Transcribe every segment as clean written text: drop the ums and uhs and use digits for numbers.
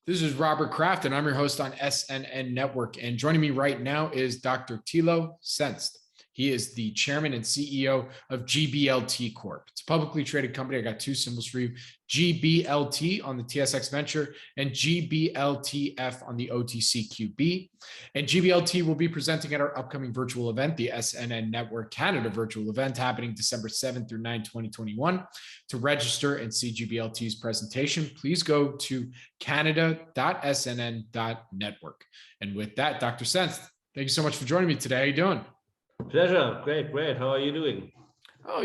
This is Robert Kraft, and I'm your host on SNN Network. And joining me right now is Dr. Thilo Senst. He is the chairman and CEO of GBLT Corp. It's a publicly traded company. I got two symbols for you: GBLT on the TSX Venture and GBLTF on the OTCQB. And GBLT will be presenting at our upcoming virtual event, the SNN Network Canada virtual event, happening December 7th through 9th, 2021. To register and see GBLT's presentation, please go to canada.snn.network. And with that, Dr. Senst, thank you so much for joining me today. How are you doing? Pleasure. Great. How are you doing? Oh,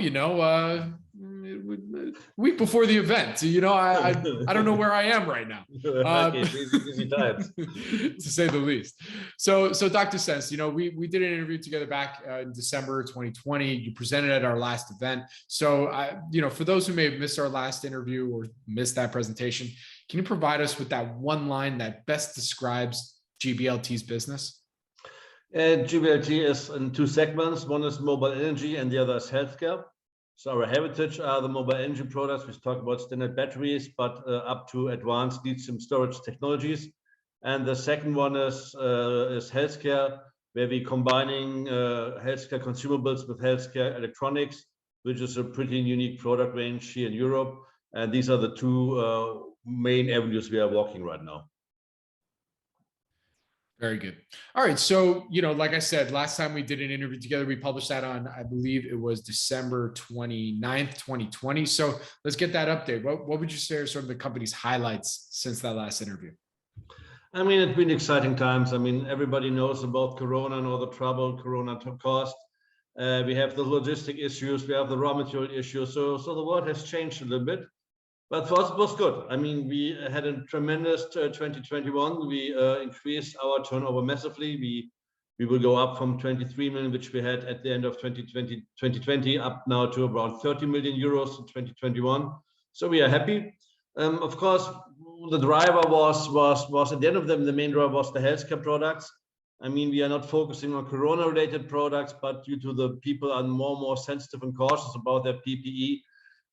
week before the event, I don't know where I am right now. Okay, busy times. To say the least. So Dr. Senst, we did an interview together back in December 2020. You presented at our last event. So, for those who may have missed our last interview or missed that presentation, can you provide us with that one line that best describes GBLT's business? GBLT is in two segments. One is mobile energy and the other is healthcare. So our heritage are the mobile energy products. We talk about standard batteries, but up to advanced lithium storage technologies. And the second one is healthcare, where we're combining healthcare consumables with healthcare electronics, which is a pretty unique product range here in Europe. And these are the two main avenues we are walking right now. Very good. All right. So, like I said, last time we did an interview together, we published that on, I believe it was December 29th, 2020. So let's get that update. What would you say are sort of the company's highlights since that last interview? I mean, it's been exciting times. I mean, everybody knows about Corona and all the trouble Corona caused. We have the logistic issues. We have the raw material issues. So the world has changed a little bit. But for us, it was good. I mean, we had a tremendous 2021. We increased our turnover massively. We will go up from 23 million, which we had at the end of 2020, up now to around 30 million euros in 2021. So we are happy. Of course, the driver was at the end of them. The main driver was the healthcare products. I mean, we are not focusing on Corona-related products, but due to the people are more and more sensitive and cautious about their PPE.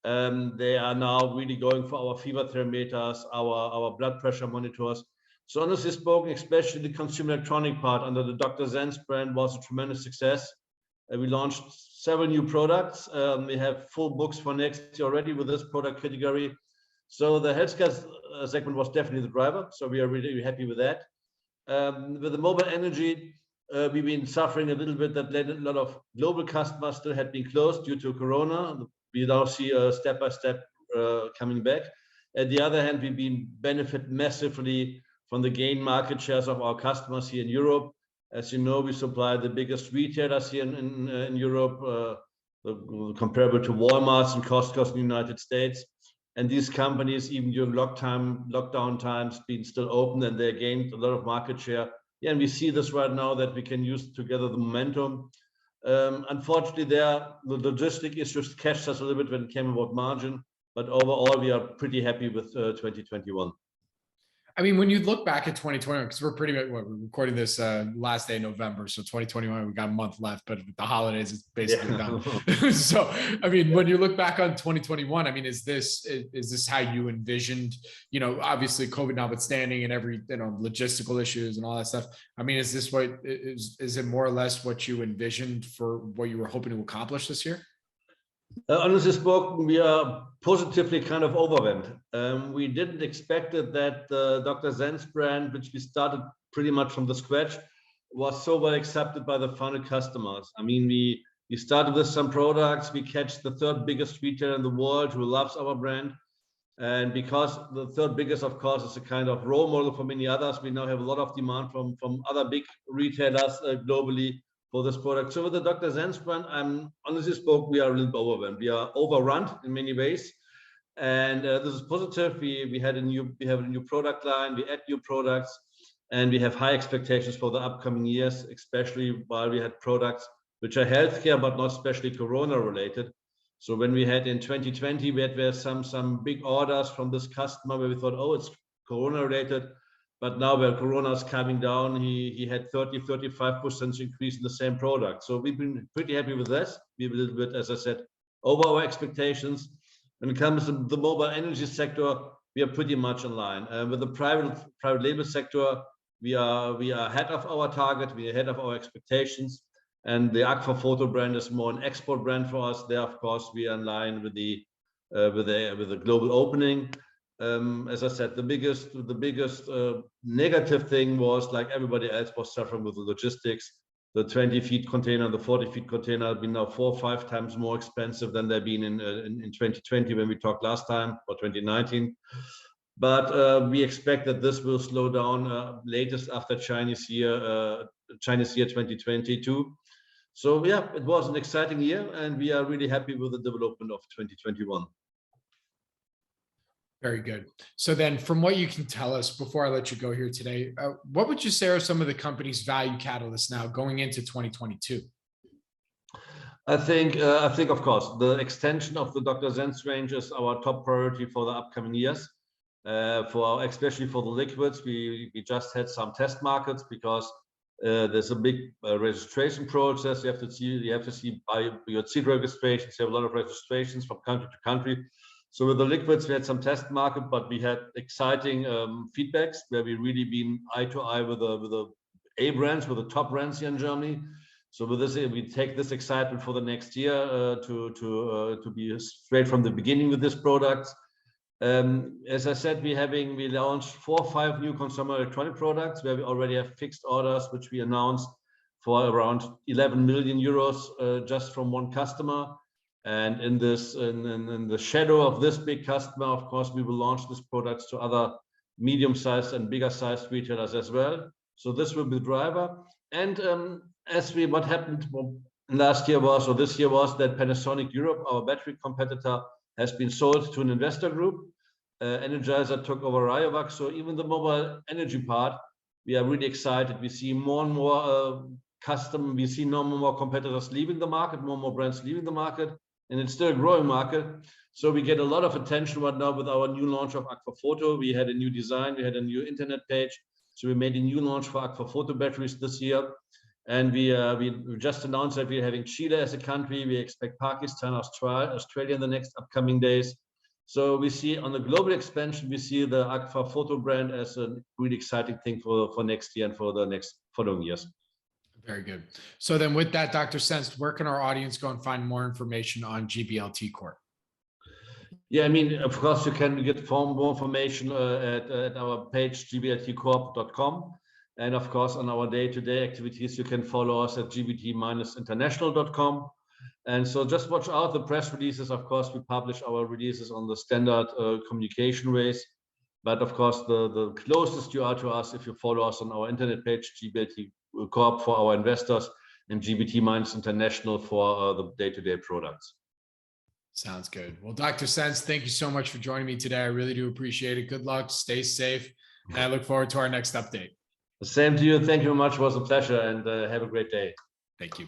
They are now really going for our fever thermometers, our blood pressure monitors. So honestly spoken, especially the consumer electronic part under the Dr. Senst brand was a tremendous success. We launched several new products. We have full books for next year already with this product category. So the healthcare segment was definitely the driver. So we are really happy with that. With the mobile energy, we've been suffering a little bit. That led a lot of global customers still had been closed due to Corona. We now see a step-by-step coming back. At the other hand, we've been benefit massively from the gain market shares of our customers here in Europe. As you know, we supply the biggest retailers here in Europe, comparable to Walmart's and Costco's in the United States. And these companies, even during lockdown times, being still open, and they gained a lot of market share. Yeah, and we see this right now that we can use together the momentum. Unfortunately, the logistic issues catched us a little bit when it came about margin, but overall, we are pretty happy with 2021. I mean, when you look back at 2021, because we're we're recording this last day of November, so 2021, we got a month left, but with the holidays, it's basically done. So, I mean, when you look back on 2021, I mean, is this how you envisioned, obviously COVID notwithstanding and every, logistical issues and all that stuff? I mean, is this is it more or less what you envisioned for what you were hoping to accomplish this year? Honestly spoken, we are positively kind of overwhelmed. We didn't expect it that the Dr. Senst brand, which we started pretty much from the scratch, was so well accepted by the final customers. I mean, we started with some products. We catch the third biggest retailer in the world who loves our brand. And because the third biggest, of course, is a kind of role model for many others, we now have a lot of demand from other big retailers globally for this product. So with the Dr. Senst brand, honestly spoken, we are a little bit overwhelmed. We are overrun in many ways, and this is positive. We have a new product line. We add new products, and we have high expectations for the upcoming years, especially while we had products which are healthcare but not especially Corona related. So when we had in 2020, we had some big orders from this customer where we thought, oh, it's Corona related. But now where Corona is coming down, he had 35% increase in the same product. So we've been pretty happy with this. We're a little bit, as I said, over our expectations. When it comes to the mobile energy sector, we are pretty much in line. With the private label sector, we are ahead of our target, we are ahead of our expectations, and the Agfa Photo brand is more an export brand for us. There, of course, we are in line with the global opening. As I said, the biggest negative thing was, like everybody else was suffering with the logistics. The 20 feet container, the 40 feet container have been now 4 or 5 times more expensive than they've been in 2020 when we talked last time, or 2019. But we expect that this will slow down latest after Chinese year 2022. So yeah, it was an exciting year, and we are really happy with the development of 2021. Very good. So then, from what you can tell us before I let you go here today, what would you say are some of the company's value catalysts now going into 2022? I think, of course, the extension of the Dr. Senst range is our top priority for the upcoming years. Especially for the liquids, we just had some test markets because there's a big registration process. You have to see by your seed registrations. You have a lot of registrations from country to country. So with the liquids, we had some test market, but we had exciting feedbacks where we really been eye to eye with the A brands, with the top brands here in Germany. So with this, we take this excitement for the next year to be straight from the beginning with this product. As I said, we launched 4 or 5 new consumer electronic products where we already have fixed orders, which we announced for around 11 million euros just from one customer. And in the shadow of this big customer, of course, we will launch these products to other medium-sized and bigger-sized retailers as well. So this will be the driver. And what happened last year was, or this year was, that Panasonic Europe, our battery competitor, has been sold to an investor group. Energizer took over Rayovac. So even the mobile energy part, we are really excited. We see more and more we see more and more competitors leaving the market, more and more brands leaving the market, and it's still a growing market. So we get a lot of attention right now with our new launch of Agfa Photo. We had a new design, we had a new internet page. So we made a new launch for Agfa Photo batteries this year. And we just announced that we're having Chile as a country. We expect Pakistan, Australia in the next upcoming days. So we see on the global expansion, we see the Agfa Photo brand as a really exciting thing for next year and for the next following years. Very good. So then with that, Dr. Senst, where can our audience go and find more information on GBLT Corp? Yeah, I mean, of course, you can get more information at our page, gbltcorp.com. And of course, on our day-to-day activities, you can follow us at gbt-international.com. And so just watch out the press releases. Of course, we publish our releases on the standard communication ways. But of course, the closest you are to us if you follow us on our internet page, GBLT Corp for our investors, and GBT-International for the day-to-day products. Sounds good. Well, Dr. Senst, thank you so much for joining me today. I really do appreciate it. Good luck. Stay safe. And I look forward to our next update. The same to you. Thank you very much. It was a pleasure, and have a great day. Thank you.